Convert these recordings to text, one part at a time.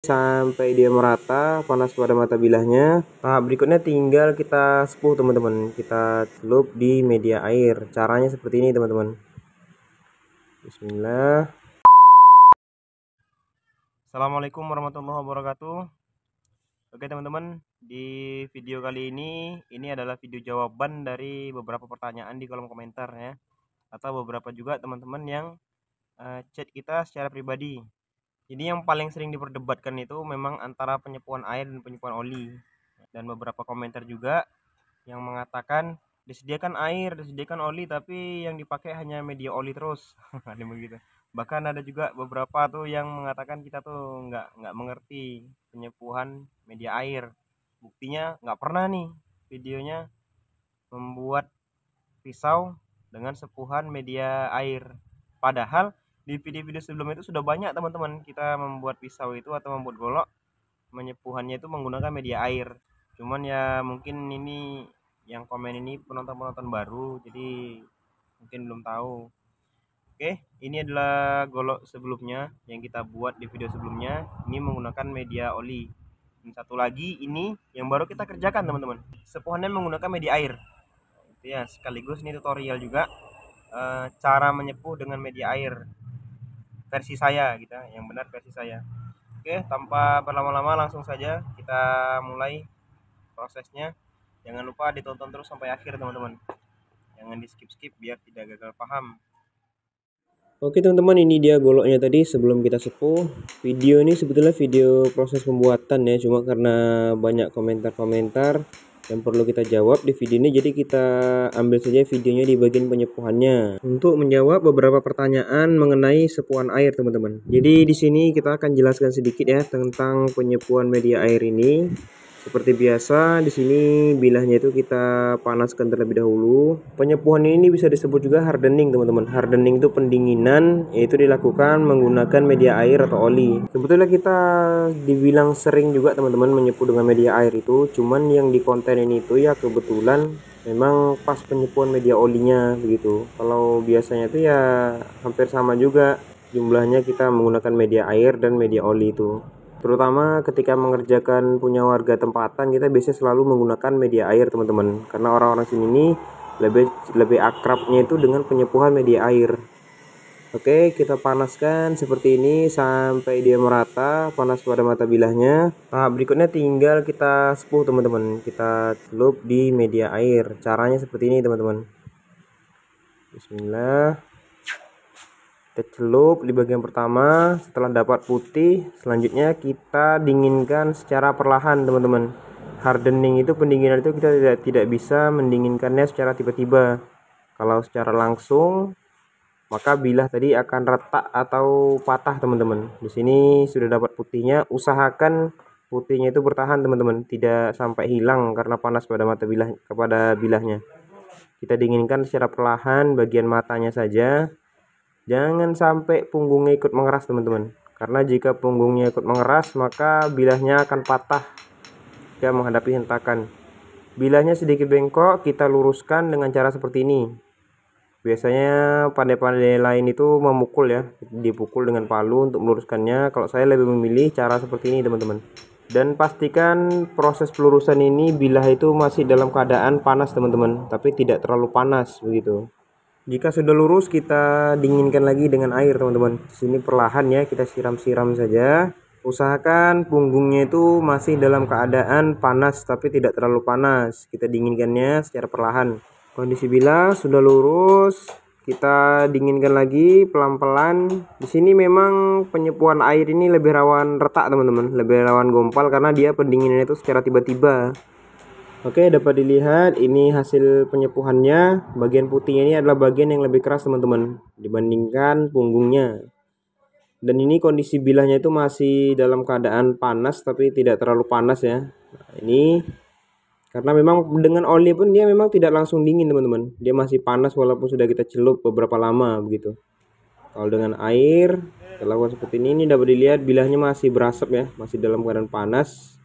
sampai dia merata, panas pada mata bilahnya. Tahap berikutnya tinggal kita sepuh teman-teman, kita celup di media air. Caranya seperti ini teman-teman. Bismillah. Assalamualaikum warahmatullahi wabarakatuh. Oke teman-teman, di video kali ini adalah video jawaban dari beberapa pertanyaan di kolom komentar ya, atau beberapa juga teman-teman yang chat kita secara pribadi. Jadi yang paling sering diperdebatkan itu memang antara penyepuhan air dan penyepuhan oli. Dan beberapa komentar juga yang mengatakan disediakan air, disediakan oli, tapi yang dipakai hanya media oli terus. Ada begitu. Bahkan ada juga beberapa tuh yang mengatakan kita tuh nggak mengerti penyepuhan media air. Buktinya nggak pernah nih videonya membuat pisau dengan sepuhan media air. Padahal di video-video sebelumnya itu sudah banyak teman-teman kita membuat pisau itu atau membuat golok menyepuhannya itu menggunakan media air. Cuman ya mungkin ini yang komen ini penonton-penonton baru, jadi mungkin belum tahu. Oke, ini adalah golok sebelumnya yang kita buat di video sebelumnya. Ini menggunakan media oli. Dan satu lagi ini yang baru kita kerjakan teman-teman. Sepuhannya menggunakan media air. Itu ya, sekaligus ini tutorial juga cara menyepuh dengan media air versi saya gitu, yang benar versi saya. Oke, tanpa berlama-lama langsung saja kita mulai prosesnya. Jangan lupa ditonton terus sampai akhir teman-teman, jangan di skip biar tidak gagal paham. Oke teman-teman, ini dia goloknya tadi sebelum kita sepuh. Video ini sebetulnya video proses pembuatan ya, cuma karena banyak komentar-komentar yang perlu kita jawab di video ini, jadi kita ambil saja videonya di bagian penyepuhannya untuk menjawab beberapa pertanyaan mengenai sepuhan air teman-teman. Jadi di sini kita akan jelaskan sedikit ya tentang penyepuhan media air ini. Seperti biasa, di sini bilahnya itu kita panaskan terlebih dahulu. Penyepuhan ini bisa disebut juga hardening, teman-teman. Hardening itu pendinginan, yaitu dilakukan menggunakan media air atau oli. Sebetulnya kita dibilang sering juga, teman-teman, menyepuh dengan media air itu. Cuman yang di konten ini itu ya kebetulan memang pas penyepuhan media olinya begitu. Kalau biasanya itu ya hampir sama juga jumlahnya kita menggunakan media air dan media oli itu. Terutama ketika mengerjakan punya warga tempatan, kita biasanya selalu menggunakan media air teman-teman, karena orang-orang sini ini lebih akrabnya itu dengan penyepuhan media air. Oke, kita panaskan seperti ini sampai dia merata, panas pada mata bilahnya. Tahap berikutnya tinggal kita sepuh teman-teman, kita celup di media air. Caranya seperti ini teman-teman. Bismillah. Kita celup di bagian pertama. Setelah dapat putih, selanjutnya kita dinginkan secara perlahan teman-teman. Hardening itu, pendinginan itu kita tidak bisa mendinginkannya secara tiba-tiba. Kalau secara langsung maka bilah tadi akan retak atau patah teman-teman. Di sini sudah dapat putihnya, usahakan putihnya itu bertahan teman-teman, tidak sampai hilang karena panas pada mata bilah, kepada bilahnya. Kita dinginkan secara perlahan bagian matanya saja. Jangan sampai punggungnya ikut mengeras teman-teman, karena jika punggungnya ikut mengeras maka bilahnya akan patah jika menghadapi hentakan. Bilahnya sedikit bengkok, kita luruskan dengan cara seperti ini. Biasanya pandai-pandai lain itu memukul ya, dipukul dengan palu untuk meluruskannya. Kalau saya lebih memilih cara seperti ini teman-teman. Dan pastikan proses pelurusan ini bilah itu masih dalam keadaan panas teman-teman, tapi tidak terlalu panas begitu. Jika sudah lurus, kita dinginkan lagi dengan air teman-teman. Di sini perlahan ya, kita siram-siram saja. Usahakan punggungnya itu masih dalam keadaan panas tapi tidak terlalu panas. Kita dinginkannya secara perlahan. Kondisi bilah sudah lurus, kita dinginkan lagi pelan-pelan. Di sini memang penyepuhan air ini lebih rawan retak teman-teman, lebih rawan gompal karena dia pendinginannya itu secara tiba-tiba. Oke, dapat dilihat ini hasil penyepuhannya. Bagian putihnya ini adalah bagian yang lebih keras teman-teman dibandingkan punggungnya. Dan ini kondisi bilahnya itu masih dalam keadaan panas tapi tidak terlalu panas ya. Nah, ini karena memang dengan oli pun dia memang tidak langsung dingin teman-teman. Dia masih panas walaupun sudah kita celup beberapa lama begitu. Kalau dengan air kita lakukan seperti ini dapat dilihat bilahnya masih berasap ya, masih dalam keadaan panas.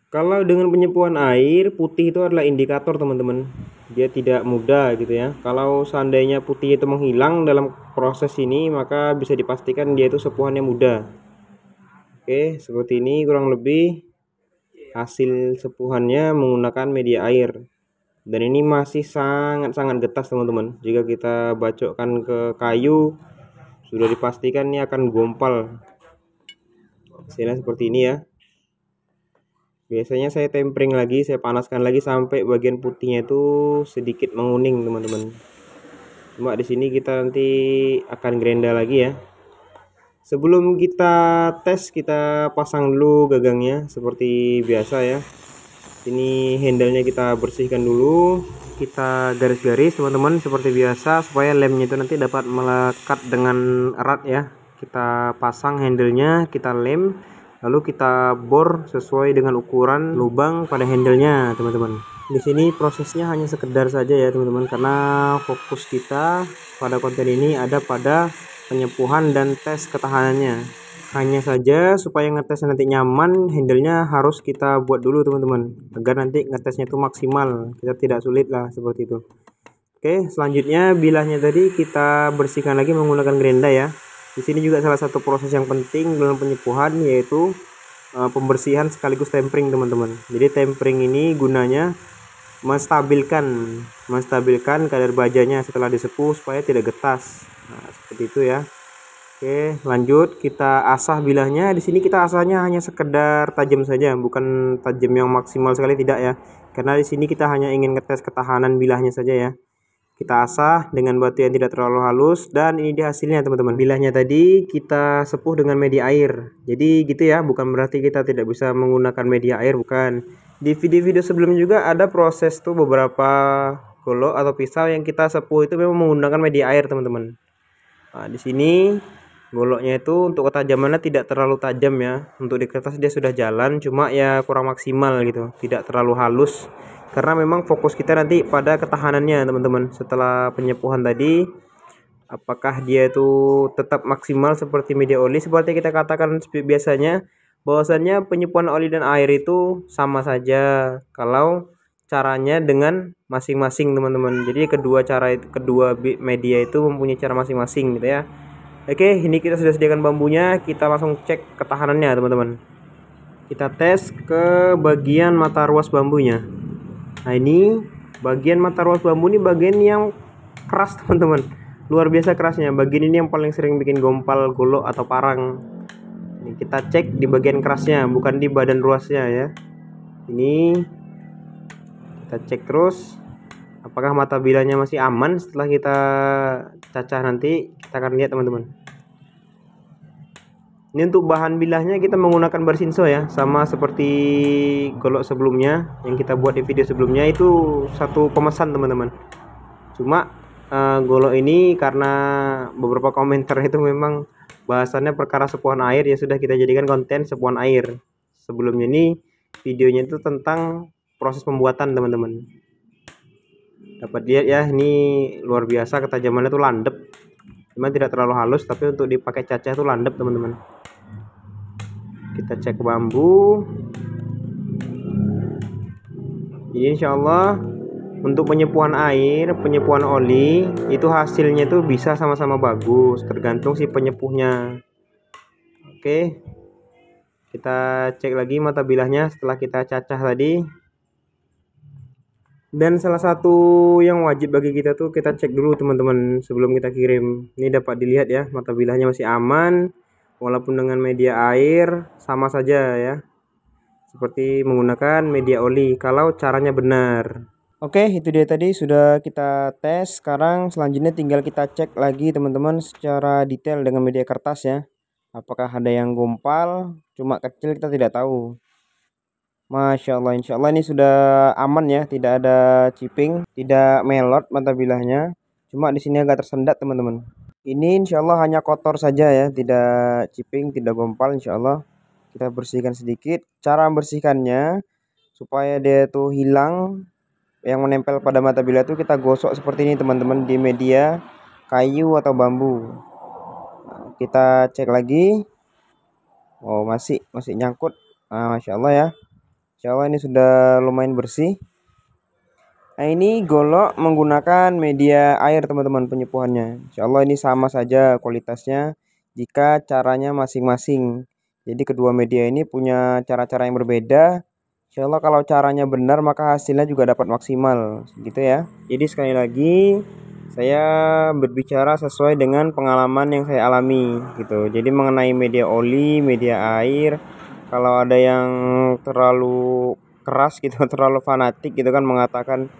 Kalau dengan penyepuhan air, putih itu adalah indikator teman-teman, dia tidak mudah gitu ya. Kalau seandainya putih itu menghilang dalam proses ini, maka bisa dipastikan dia itu sepuhannya mudah. Oke, seperti ini kurang lebih hasil sepuhannya menggunakan media air. Dan ini masih sangat-sangat getas teman-teman. Jika kita bacokkan ke kayu, sudah dipastikan ini akan gompal. Hasilnya seperti ini ya. Biasanya saya tempering lagi, saya panaskan lagi sampai bagian putihnya itu sedikit menguning teman-teman. Cuma di sini kita nanti akan gerinda lagi ya. Sebelum kita tes, kita pasang dulu gagangnya seperti biasa ya. Ini handle-nya kita bersihkan dulu, kita garis-garis teman-teman seperti biasa supaya lemnya itu nanti dapat melekat dengan erat ya. Kita pasang handle-nya, kita lem, lalu kita bor sesuai dengan ukuran lubang pada handle-nya teman-teman. Di sini prosesnya hanya sekedar saja ya teman-teman, karena fokus kita pada konten ini ada pada penyepuhan dan tes ketahanannya. Hanya saja supaya ngetes nanti nyaman, handle-nya harus kita buat dulu teman-teman, agar nanti ngetesnya itu maksimal, kita tidak sulit lah seperti itu. Oke, selanjutnya bilahnya tadi kita bersihkan lagi menggunakan gerinda ya. Di sini juga salah satu proses yang penting dalam penyepuhan, yaitu pembersihan sekaligus tempering teman-teman. Jadi tempering ini gunanya menstabilkan kadar bajanya setelah disepuh supaya tidak getas. Nah, seperti itu ya. Oke, lanjut kita asah bilahnya. Di sini kita asahnya hanya sekedar tajam saja, bukan tajam yang maksimal sekali, tidak ya. Karena di sini kita hanya ingin ngetes ketahanan bilahnya saja ya. Kita asah dengan batu yang tidak terlalu halus, dan ini dia hasilnya teman-teman. Bilahnya tadi kita sepuh dengan media air. Jadi gitu ya, bukan berarti kita tidak bisa menggunakan media air, bukan. Di video-video sebelumnya juga ada proses tuh beberapa golok atau pisau yang kita sepuh itu memang menggunakan media air teman-teman. Nah, di sini goloknya itu untuk ketajamannya tidak terlalu tajam ya. Untuk di kertas dia sudah jalan, cuma ya kurang maksimal gitu, tidak terlalu halus. Karena memang fokus kita nanti pada ketahanannya teman-teman. Setelah penyepuhan tadi, apakah dia itu tetap maksimal seperti media oli, seperti kita katakan biasanya, bahwasannya penyepuhan oli dan air itu sama saja kalau caranya dengan masing-masing teman-teman. Jadi kedua media itu mempunyai cara masing-masing gitu ya. Oke, ini kita sudah sediakan bambunya, kita langsung cek ketahanannya teman-teman. Kita tes ke bagian mata ruas bambunya. Nah, ini bagian mata ruas bambu ini bagian yang keras teman-teman, luar biasa kerasnya. Bagian ini yang paling sering bikin gompal golok atau parang. Ini kita cek di bagian kerasnya, bukan di badan ruasnya ya. Ini kita cek terus apakah mata bilahnya masih aman. Setelah kita cacah nanti kita akan lihat teman-teman. Ini untuk bahan bilahnya kita menggunakan Barsinso ya, sama seperti golok sebelumnya yang kita buat di video sebelumnya, itu satu pemesan teman-teman. Cuma golok ini karena beberapa komentar itu memang bahasannya perkara sepuhan air, ya sudah kita jadikan konten sepuhan air. Sebelumnya ini videonya itu tentang proses pembuatan teman-teman. Dapat lihat ya, ini luar biasa ketajamannya tuh landep. Cuma tidak terlalu halus, tapi untuk dipakai cacah itu landep teman-teman. Kita cek bambu. Jadi insyaallah untuk penyepuhan air, penyepuhan oli itu hasilnya itu bisa sama-sama bagus, tergantung si penyepuhnya. Oke, kita cek lagi mata bilahnya setelah kita cacah tadi. Dan salah satu yang wajib bagi kita tuh kita cek dulu teman-teman sebelum kita kirim. Ini dapat dilihat ya, mata bilahnya masih aman, walaupun dengan media air sama saja ya, seperti menggunakan media oli kalau caranya benar. Oke, itu dia tadi sudah kita tes. Sekarang selanjutnya tinggal kita cek lagi teman-teman secara detail dengan media kertas ya. Apakah ada yang gompal, cuma kecil kita tidak tahu. Masya Allah, insya Allah ini sudah aman ya, tidak ada chipping, tidak melot mata bilahnya. Cuma di sini agak tersendat teman-teman. Ini insya Allah hanya kotor saja ya, tidak chipping, tidak gompal insya Allah. Kita bersihkan sedikit. Cara membersihkannya supaya dia tuh hilang yang menempel pada mata bilah itu, kita gosok seperti ini teman-teman di media kayu atau bambu. Nah, kita cek lagi. Oh, masih nyangkut. Nah, Masya Allah ya. Insya Allah ini sudah lumayan bersih. Nah, ini golok menggunakan media air teman-teman penyepuhannya. Insya Allah ini sama saja kualitasnya jika caranya masing-masing. Jadi kedua media ini punya cara-cara yang berbeda. Insya Allah kalau caranya benar maka hasilnya juga dapat maksimal, gitu ya. Jadi sekali lagi saya berbicara sesuai dengan pengalaman yang saya alami, gitu. Jadi mengenai media oli, media air, kalau ada yang terlalu keras gitu, terlalu fanatik gitu kan mengatakan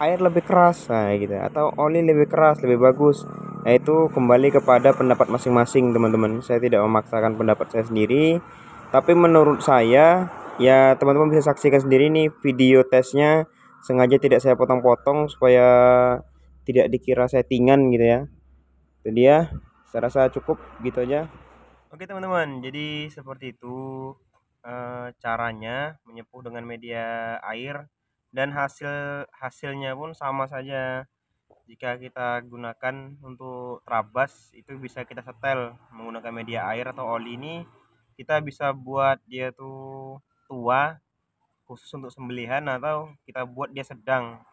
air lebih keras, nah gitu, atau oli lebih keras lebih bagus. Nah itu kembali kepada pendapat masing-masing teman-teman. Saya tidak memaksakan pendapat saya sendiri, tapi menurut saya ya teman-teman bisa saksikan sendiri nih video tesnya. Sengaja tidak saya potong-potong supaya tidak dikira settingan gitu ya. Itu dia, saya rasa cukup gitu aja. Oke teman-teman, jadi seperti itu caranya menyepuh dengan media air, dan hasilnya pun sama saja. Jika kita gunakan untuk terabas itu bisa kita setel menggunakan media air atau oli ini, kita bisa buat dia tuh tua khusus untuk sembelihan atau kita buat dia sedang.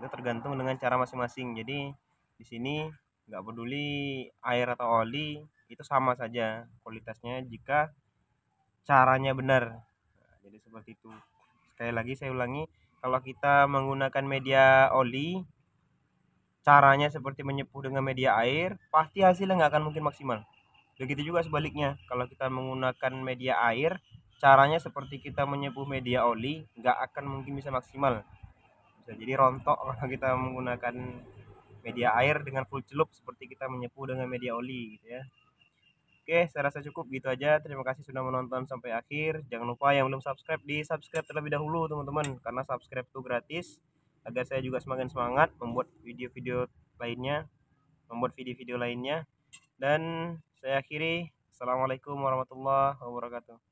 Itu tergantung dengan cara masing-masing. Jadi di sini nggak peduli air atau oli, itu sama saja kualitasnya jika caranya benar. Nah, jadi seperti itu. Sekali lagi saya ulangi, kalau kita menggunakan media oli, caranya seperti menyepuh dengan media air, pasti hasilnya nggak akan mungkin maksimal. Begitu juga sebaliknya, kalau kita menggunakan media air, caranya seperti kita menyepuh media oli, nggak akan mungkin bisa maksimal. Bisa jadi rontok kalau kita menggunakan media air dengan full celup seperti kita menyepuh dengan media oli gitu ya. Oke, saya rasa cukup gitu aja. Terima kasih sudah menonton sampai akhir. Jangan lupa yang belum subscribe, di subscribe terlebih dahulu teman-teman, karena subscribe itu gratis agar saya juga semakin semangat membuat video-video lainnya, dan saya akhiri. Assalamualaikum warahmatullahi wabarakatuh.